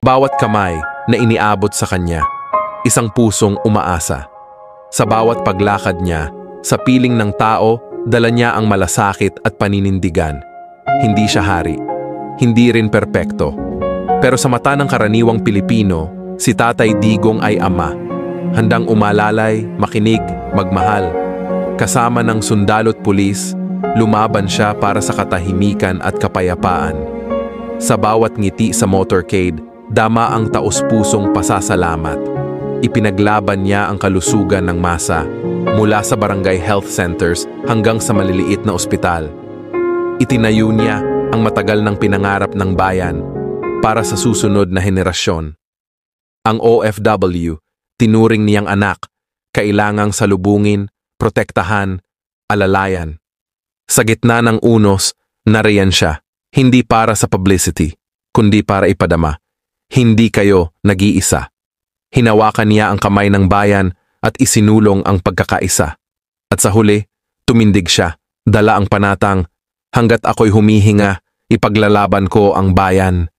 bawat kamay na iniabot sa kanya, isang pusong umaasa. Sa bawat paglakad niya, sa piling ng tao, dala niya ang malasakit at paninindigan. Hindi siya hari, hindi rin perpekto. Pero sa mata ng karaniwang Pilipino, si Tatay Digong ay ama. Handang umalalay, makinig, magmahal. Kasama ng sundalo't pulis, lumaban siya para sa katahimikan at kapayapaan. Sa bawat ngiti sa motorcade, dama ang taos-pusong pasasalamat. Ipinaglaban niya ang kalusugan ng masa, mula sa barangay health centers hanggang sa maliliit na ospital. Itinayo niya ang matagal ng pinangarap ng bayan para sa susunod na henerasyon. Ang OFW, tinuring niyang anak, kailangang salubungin, protektahan, alalayan. Sa gitna ng unos, nariyan siya, hindi para sa publicity, kundi para ipadama. Hindi kayo nag-iisa. Hinawakan niya ang kamay ng bayan at isinulong ang pagkakaisa. At sa huli, tumindig siya, dala ang panatang, hanggat ako'y humihinga, ipaglalaban ko ang bayan.